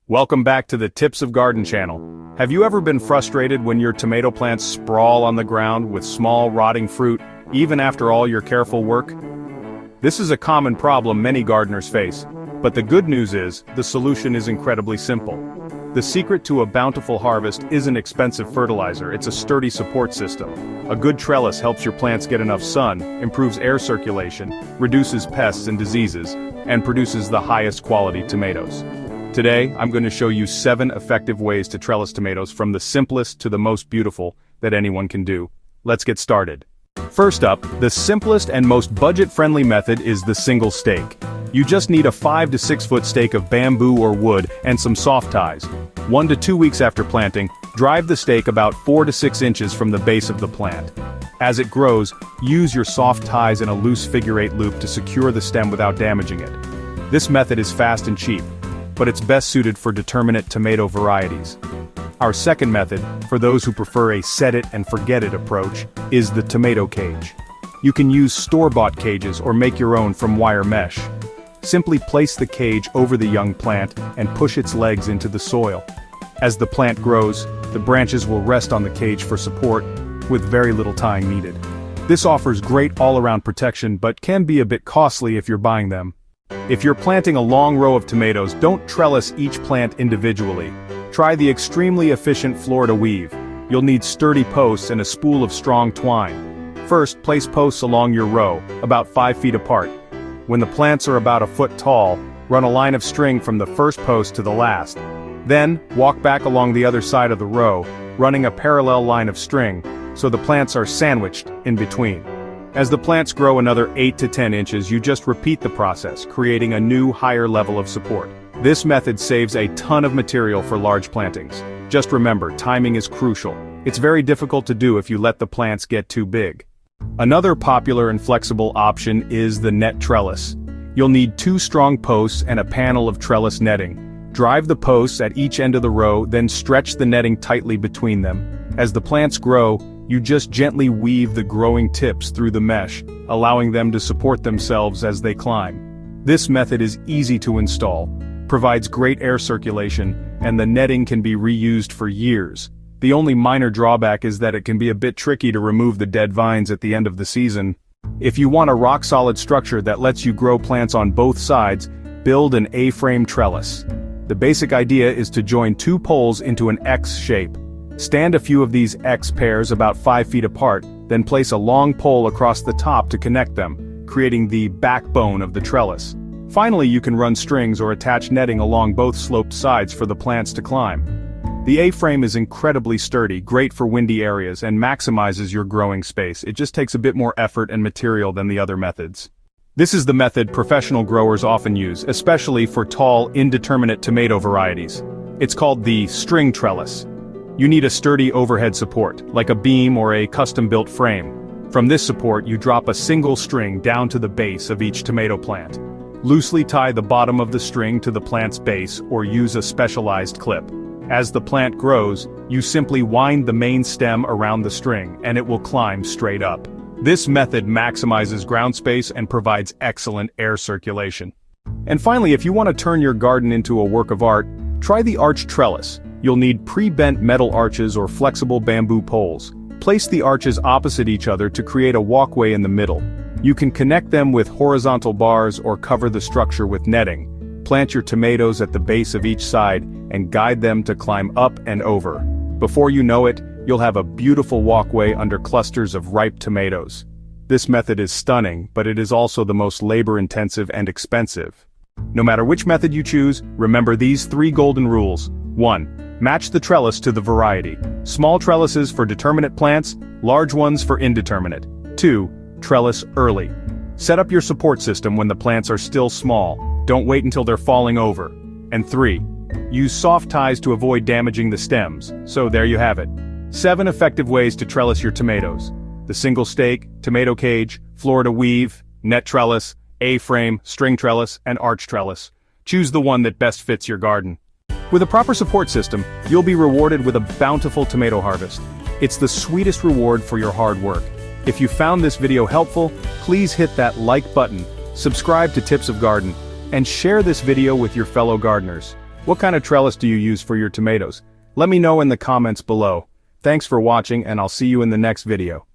Welcome back to the Tips of Garden channel. Have you ever been frustrated when your tomato plants sprawl on the ground with small rotting fruit, even after all your careful work? This is a common problem many gardeners face, but the good news is, the solution is incredibly simple. The secret to a bountiful harvest isn't expensive fertilizer, it's a sturdy support system. A good trellis helps your plants get enough sun, improves air circulation, reduces pests and diseases, and produces the highest quality tomatoes. Today, I'm going to show you 7 effective ways to trellis tomatoes from the simplest to the most beautiful that anyone can do. Let's get started. First up, the simplest and most budget-friendly method is the single stake. You just need a 5 to 6 foot stake of bamboo or wood and some soft ties. 1 to 2 weeks after planting, drive the stake about 4 to 6 inches from the base of the plant. As it grows, use your soft ties in a loose figure-8 loop to secure the stem without damaging it. This method is fast and cheap, but it's best suited for determinate tomato varieties. Our second method, for those who prefer a set-it-and-forget-it approach, is the tomato cage. You can use store-bought cages or make your own from wire mesh. Simply place the cage over the young plant and push its legs into the soil. As the plant grows, the branches will rest on the cage for support, with very little tying needed. This offers great all-around protection but can be a bit costly if you're buying them. If you're planting a long row of tomatoes, don't trellis each plant individually. Try the extremely efficient Florida weave. You'll need sturdy posts and a spool of strong twine. First, place posts along your row, about 5 feet apart. When the plants are about a foot tall, run a line of string from the first post to the last. Then, walk back along the other side of the row, running a parallel line of string, so the plants are sandwiched in between. As the plants grow another 8 to 10 inches, you just repeat the process, creating a new, higher level of support. This method saves a ton of material for large plantings. Just remember, timing is crucial. It's very difficult to do if you let the plants get too big. Another popular and flexible option is the net trellis. You'll need 2 strong posts and a panel of trellis netting. Drive the posts at each end of the row, then stretch the netting tightly between them. As the plants grow, you just gently weave the growing tips through the mesh, allowing them to support themselves as they climb. This method is easy to install, provides great air circulation, and the netting can be reused for years. The only minor drawback is that it can be a bit tricky to remove the dead vines at the end of the season. If you want a rock-solid structure that lets you grow plants on both sides, build an A-frame trellis. The basic idea is to join 2 poles into an X shape. Stand a few of these X pairs about 5 feet apart, then place a long pole across the top to connect them, creating the backbone of the trellis. Finally, you can run strings or attach netting along both sloped sides for the plants to climb. The A-frame is incredibly sturdy, great for windy areas, and maximizes your growing space. It just takes a bit more effort and material than the other methods. This is the method professional growers often use, especially for tall, indeterminate tomato varieties. It's called the string trellis. You need a sturdy overhead support, like a beam or a custom-built frame. From this support, you drop a single string down to the base of each tomato plant. Loosely tie the bottom of the string to the plant's base or use a specialized clip. As the plant grows, you simply wind the main stem around the string, and it will climb straight up. This method maximizes ground space and provides excellent air circulation. And finally, if you want to turn your garden into a work of art, try the arch trellis. You'll need pre-bent metal arches or flexible bamboo poles. Place the arches opposite each other to create a walkway in the middle. You can connect them with horizontal bars or cover the structure with netting. Plant your tomatoes at the base of each side and guide them to climb up and over. Before you know it, you'll have a beautiful walkway under clusters of ripe tomatoes. This method is stunning, but it is also the most labor-intensive and expensive. No matter which method you choose, remember these 3 golden rules. 1. Match the trellis to the variety. Small trellises for determinate plants, large ones for indeterminate. 2. Trellis early. Set up your support system when the plants are still small. Don't wait until they're falling over. And 3. Use soft ties to avoid damaging the stems. So there you have it. 7 effective ways to trellis your tomatoes. The single stake, tomato cage, Florida weave, net trellis, A-frame, string trellis, and arch trellis. Choose the one that best fits your garden. With a proper support system, you'll be rewarded with a bountiful tomato harvest. It's the sweetest reward for your hard work. If you found this video helpful, please hit that like button, subscribe to Tips of Garden, and share this video with your fellow gardeners. What kind of trellis do you use for your tomatoes? Let me know in the comments below. Thanks for watching and I'll see you in the next video.